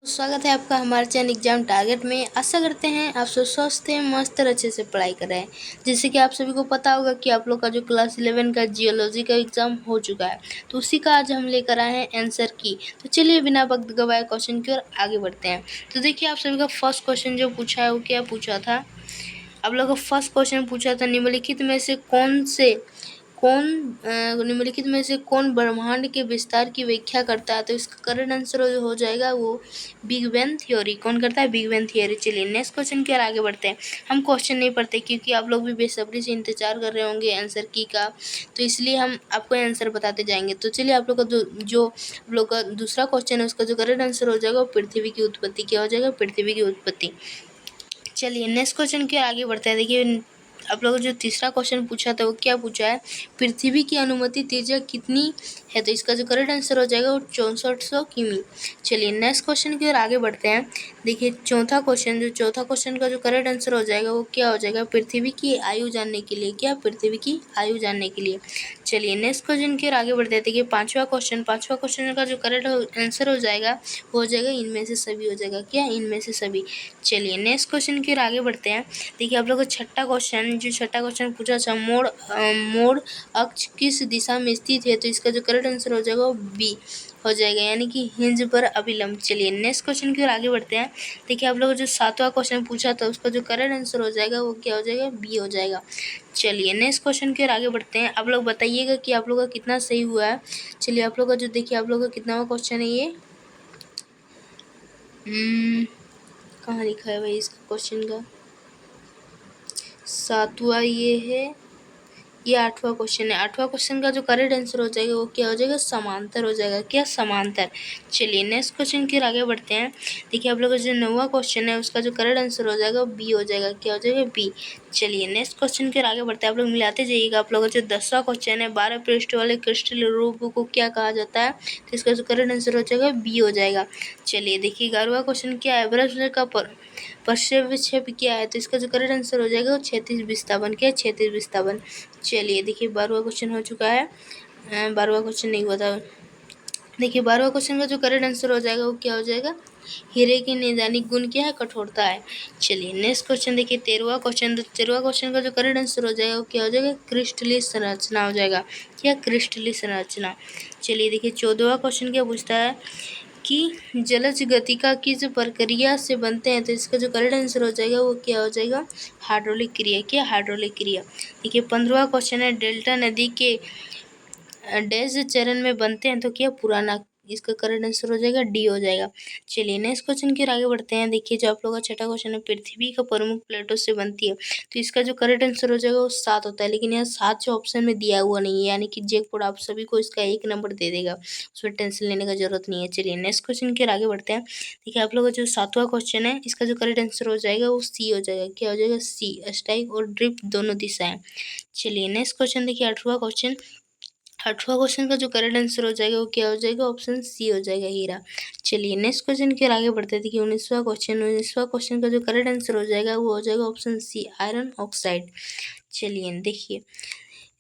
स्वागत है आपका हमारे चैनल एग्जाम टारगेट में। आशा करते हैं आप सब स्वस्थ हैं, मस्त और अच्छे से पढ़ाई कर रहे हैं। जैसे कि आप सभी को पता होगा कि आप लोग का जो क्लास 11 का जियोलॉजी का एग्जाम हो चुका है, तो उसी का आज हम लेकर आए हैं आंसर की। तो चलिए बिना वक्त गवाए क्वेश्चन की ओर आगे बढ़ते हैं। तो देखिए आप सभी का फर्स्ट क्वेश्चन जो पूछा है वो क्या पूछा था। आप लोग का फर्स्ट क्वेश्चन पूछा था निम्नलिखित में से कौन ब्रह्मांड के विस्तार की व्याख्या करता है। तो इसका करेक्ट आंसर हो जाएगा वो बिग बैंग थ्योरी। कौन करता है? Big bang theory. चलिए नेक्स्ट क्वेश्चन की ओर आगे बढ़ते हैं। हम क्वेश्चन नहीं पढ़ते क्योंकि आप लोग भी बेसब्री से इंतजार कर रहे होंगे आंसर की का, तो इसलिए हम आपको आंसर बताते जाएंगे। तो चलिए आप लोग का जो आप लोग का दूसरा क्वेश्चन है उसका जो करेक्ट आंसर हो जाएगा वो पृथ्वी की उत्पत्ति। क्या हो जाएगा? पृथ्वी की उत्पत्ति। चलिए नेक्स्ट क्वेश्चन की ओर आगे बढ़ते हैं। देखिए आप लोगों को जो तीसरा क्वेश्चन पूछा था वो क्या पूछा है, पृथ्वी की अनुमति त्रिज्या कितनी है। तो इसका जो करेक्ट आंसर हो जाएगा वो 6400 किमी। चलिए नेक्स्ट क्वेश्चन की ओर आगे बढ़ते हैं। देखिए चौथा क्वेश्चन का जो करेक्ट आंसर हो जाएगा वो क्या हो जाएगा, पृथ्वी की आयु जानने के लिए। क्या? पृथ्वी की आयु जानने के लिए। चलिए नेक्स्ट क्वेश्चन की ओर आगे बढ़ते हैं। देखिए पांचवा क्वेश्चन का जो करेक्ट आंसर हो जाएगा वो हो जाएगा इनमें से सभी हो जाएगा। क्या? इनमें से सभी। चलिए नेक्स्ट क्वेश्चन की ओर आगे बढ़ते हैं। देखिए आप लोग का छठा क्वेश्चन पूछा था, मोड़ अक्ष किस दिशा में स्थित है। तो इसका जो करेक्ट आंसर हो जाएगा वो बी हो जाएगा, यानी कि हिंज पर अभिलंब। चलिए नेक्स्ट क्वेश्चन की ओर आगे बढ़ते हैं। देखिए आप लोग जो सातवां क्वेश्चन पूछा था उसका जो करेक्ट आंसर हो जाएगा वो क्या हो जाएगा? बी हो जाएगा। चलिए नेक्स्ट क्वेश्चन की ओर आगे बढ़ते हैं। आप लोग बताइएगा कि आप लोग का कितना सही हुआ है। चलिए आप लोग का जो देखिए आप लोग का कितनावा क्वेश्चन है ये, कहाँ लिखा है भाई इसका क्वेश्चन का, सातवां ये है, ये आठवां क्वेश्चन है। आठवां क्वेश्चन का जो करेक्ट आंसर हो जाएगा वो क्या हो जाएगा? समांतर हो जाएगा। क्या? समांतर। चलिए नेक्स्ट क्वेश्चन की ओर आगे बढ़ते हैं। देखिए आप लोग का जो नौवां क्वेश्चन है उसका जो करेक्ट आंसर हो जाएगा वो बी हो जाएगा। क्या हो जाएगा? बी। चलिए नेक्स्ट क्वेश्चन की ओर आगे बढ़ते हैं। आप लोग मिलाते जाइएगा। आप लोग का जो 10वां क्वेश्चन है, 12 पृष्ठ वाले क्रिस्टल रूप को क्या कहा जाता है। तो इसका जो करेक्ट आंसर हो जाएगा बी हो जाएगा। चलिए देखिए 11वां क्वेश्चन क्या है, ब्रह्मांड का प्रक्षेप क्या है। तो इसका जो करेक्ट आंसर हो जाएगा वो क्षैतिज विस्थापन। क्या? क्षैतिज विस्थापन। चलिए देखिए 12वां क्वेश्चन हो चुका है। 12वां क्वेश्चन नहीं हुआ था। देखिए 12वां क्वेश्चन का जो करेक्ट आंसर हो जाएगा वो क्या हो जाएगा, हीरे की नैदानिक गुण क्या है? कठोरता है। चलिए नेक्स्ट क्वेश्चन देखिए 13वां क्वेश्चन। तो 13वां क्वेश्चन का जो करेक्ट आंसर हो जाएगा वो क्या हो जाएगा? क्रिस्टलीय संरचना हो जाएगा। क्या? क्रिस्टलीय संरचना। चलिए देखिए 14वां क्वेश्चन क्या पूछता है कि जलज गतिका किस प्रक्रिया से बनते हैं। तो इसका जो करेक्ट आंसर हो जाएगा वो क्या हो जाएगा? हाइड्रोलिक क्रिया। क्या? हाइड्रोलिक क्रिया। देखिए 15वां क्वेश्चन है, डेल्टा नदी के डैश चरण में बनते हैं। तो क्या? पुराना। इसका करेक्ट आंसर हो जाएगा डी हो जाएगा। चलिए नेक्स्ट क्वेश्चन की ओर आगे बढ़ते हैं। देखिए जो आप लोगों का छठा क्वेश्चन है, पृथ्वी का प्रमुख प्लेटों से बनती है। तो इसका जो करेक्ट आंसर हो जाएगा वो 7 होता है, लेकिन यहाँ 7 जो ऑप्शन में दिया हुआ नहीं है, यानी कि जैकपॉट आप सभी को इसका 1 नंबर दे देगा, उसमें टेंशन लेने का जरूरत नहीं है। चलिए नेक्स्ट क्वेश्चन की ओर आगे बढ़ते हैं। देखिए आप लोगों का जो 7वां क्वेश्चन है इसका जो करेक्ट आंसर हो जाएगा वो सी हो जाएगा। क्या हो जाएगा? सी। स्ट्राइक और ड्रिफ्ट दोनों दिशाएं। चलिए नेक्स्ट क्वेश्चन देखिए 8वां क्वेश्चन का जो करेक्ट आंसर हो जाएगा वो क्या हो जाएगा? ऑप्शन सी हो जाएगा, हीरा। चलिए नेक्स्ट क्वेश्चन की ओर आगे बढ़ते हैं। देखिए 19वां क्वेश्चन का जो करेक्ट आंसर हो जाएगा वो हो जाएगा ऑप्शन सी, आयरन ऑक्साइड। चलिए देखिए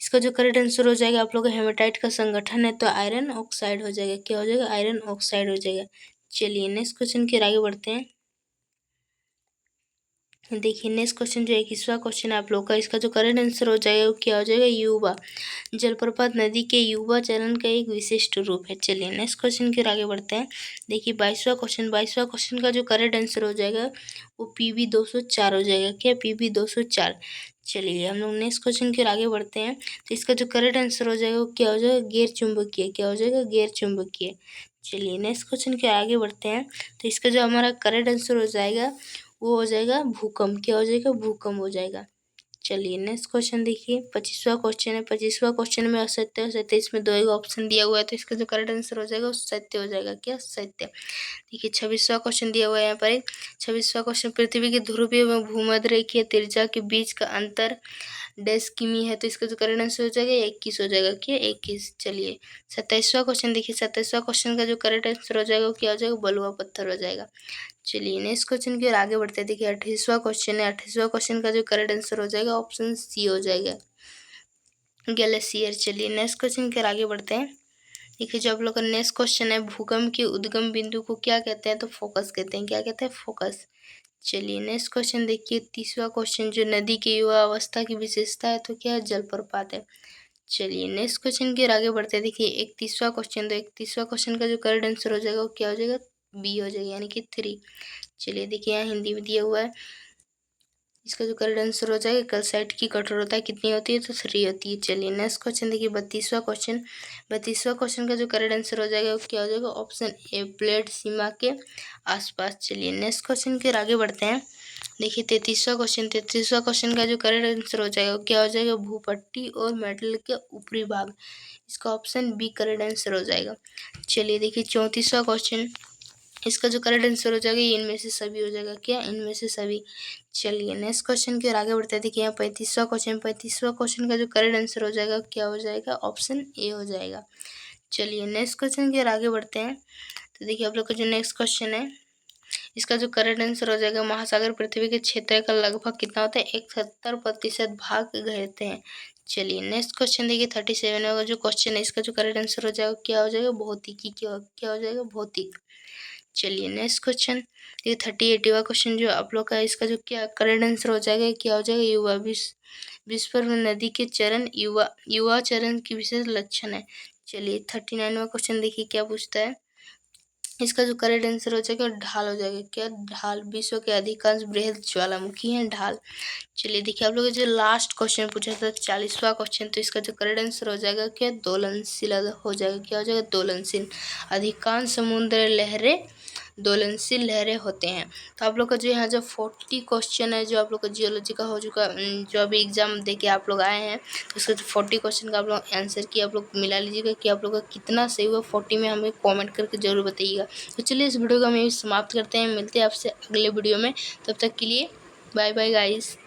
इसका जो करेक्ट आंसर हो जाएगा, आप लोग का हेमाटाइट का संगठन है तो आयरन ऑक्साइड हो जाएगा। क्या हो जाएगा? आयरन ऑक्साइड हो जाएगा। चलिए नेक्स्ट क्वेश्चन की ओर आगे बढ़ते हैं। देखिए नेक्स्ट क्वेश्चन जो 21वां क्वेश्चन है आप लोग का, इसका जो करेक्ट आंसर हो जाएगा वो क्या हो जाएगा? युवा। जलप्रपात नदी के युवा चरण का एक विशिष्ट रूप है। चलिए नेक्स्ट क्वेश्चन की ओर आगे बढ़ते हैं। देखिए 22वां क्वेश्चन का जो करेक्ट आंसर हो जाएगा वो PB 204 हो जाएगा। क्या? PB 204। चलिए हम लोग नेक्स्ट क्वेश्चन की ओर आगे बढ़ते हैं। तो इसका जो करेक्ट आंसर हो जाएगा वो क्या हो जाएगा? गैर चुंबकीय। क्या हो जाएगा? गैर चुंबकीय। चलिए नेक्स्ट क्वेश्चन के आगे बढ़ते हैं। तो इसका जो हमारा करेक्ट आंसर हो जाएगा वो हो जाएगा भूकंप। क्या हो जाएगा? भूकंप हो जाएगा। चलिए नेक्स्ट क्वेश्चन देखिए 25वां क्वेश्चन है। 25वां क्वेश्चन में असत्य और सत्य, इसमें दो एक ऑप्शन दिया हुआ है, तो इसका जो करेक्ट आंसर हो जाएगा वो सत्य हो जाएगा। क्या? सत्य। देखिए 26वां क्वेश्चन दिया हुआ है यहाँ पर। 26वां क्वेश्चन, पृथ्वी की ध्रुवीय एवं भूमध्य रेखीय त्रिज्या के बीच का अंतर डैश किमी है। तो इसका जो करेक्ट आंसर हो जाएगा 21 हो जाएगा। क्या? 21। चलिए 27वां क्वेश्चन देखिए। 27वां क्वेश्चन का जो करेक्ट आंसर हो जाएगा वो क्या हो जाएगा? बलुआ पत्थर हो जाएगा। चलिए नेक्स्ट क्वेश्चन की ओर आगे बढ़ते हैं। देखिए 28वां क्वेश्चन है। 28वां क्वेश्चन का जो करेक्ट आंसर हो जाएगा ऑप्शन सी हो जाएगा, ग्लेशियर। चलिए नेक्स्ट क्वेश्चन की ओर आगे बढ़ते हैं। देखिए जो आप लोग का नेक्स्ट क्वेश्चन है, भूकंप के उद्गम बिंदु को क्या कहते हैं? तो फोकस कहते हैं। क्या कहते हैं? फोकस। चलिए नेक्स्ट क्वेश्चन देखिए, तीसरा क्वेश्चन, जो नदी की युवा अवस्था की विशेषता है तो क्या है? जलप्रपात है। चलिए नेक्स्ट क्वेश्चन की ओर आगे बढ़ते हैं। देखिए 31वां क्वेश्चन, तो 31वां क्वेश्चन का जो करेक्ट आंसर हो जाएगा वो क्या हो जाएगा? बी हो जाएगा, यानी कि 3। चलिए देखिए यहाँ हिंदी में दिया हुआ है, इसका जो करेक्ट आंसर हो जाएगा, कैल्साइट की कठोरता कितनी होती है? तो 3 होती है। चलिए नेक्स्ट क्वेश्चन देखिए 32वां क्वेश्चन, 32वां क्वेश्चन का जो करेक्ट आंसर हो जाएगा वो क्या हो जाएगा? ऑप्शन ए, प्लेट सीमा के आसपास। चलिए नेक्स्ट क्वेश्चन की ओर आगे बढ़ते हैं। देखिए 33वां क्वेश्चन, 33वां क्वेश्चन का जो करेक्ट आंसर हो जाएगा वो क्या हो जाएगा? भूपट्टी और मेटल के ऊपरी भाग। इसका ऑप्शन बी करेक्ट आंसर हो जाएगा। चलिए देखिए 34वां क्वेश्चन, इसका जो करेक्ट आंसर हो जाएगा ये इनमें से सभी हो जाएगा। क्या? इनमें से सभी। चलिए नेक्स्ट क्वेश्चन की ओर आगे बढ़ते हैं। देखिए यहाँ 35वां क्वेश्चन, 35वां क्वेश्चन का जो करेक्ट आंसर हो जाएगा क्या हो जाएगा? ऑप्शन ए हो जाएगा। चलिए नेक्स्ट क्वेश्चन की ओर आगे बढ़ते हैं। तो देखिए आप लोग का जो नेक्स्ट क्वेश्चन है, इसका जो करेक्ट आंसर हो जाएगा, महासागर पृथ्वी के क्षेत्र का लगभग कितना होता है? 71% भाग घेरते हैं। चलिए नेक्स्ट क्वेश्चन देखिए 37 का जो क्वेश्चन है, इसका जो करेक्ट आंसर हो जाएगा क्या हो जाएगा? भौतिकी। क्या हो जाएगा? भौतिक। चलिए नेक्स्ट क्वेश्चन, ये 38वां क्वेश्चन जो आप लोग का है, इसका जो क्या करेक्ट आंसर हो जाएगा? क्या हो जाएगा? युवा। विश्व में नदी के चरण युवा, युवा चरण की विशेष लक्षण है। चलिए 39वां क्वेश्चन देखिए क्या पूछता है, इसका जो करेक्ट आंसर हो जाएगा ढाल हो जाएगा। क्या? ढाल। विश्व के अधिकांश बृहद ज्वालामुखी हैं ढाल। चलिए देखिए आप लोग जो लास्ट क्वेश्चन पूछा था 40वां क्वेश्चन, तो इसका जो करेक्ट आंसर हो जाएगा क्या? दोलनशील हो जाएगा। क्या हो जाएगा? दोलनशील। अधिकांश समुद्र लहरें दोलनशील लहरें होते हैं। तो आप लोग का जो यहाँ जो 40 क्वेश्चन है, जो आप लोग का जियोलॉजी का हो चुका, जो अभी एग्जाम दे के आप लोग आए हैं, तो उसका जो 40 क्वेश्चन का आप लोग आंसर किया, आप लोग मिला लीजिएगा कि आप लोग का कितना सही हुआ। 40 में हमें कमेंट करके जरूर बताइएगा। तो चलिए इस वीडियो को हम यही समाप्त करते हैं, मिलते हैं आपसे अगले वीडियो में। तब तक के लिए बाय बाय गाइस।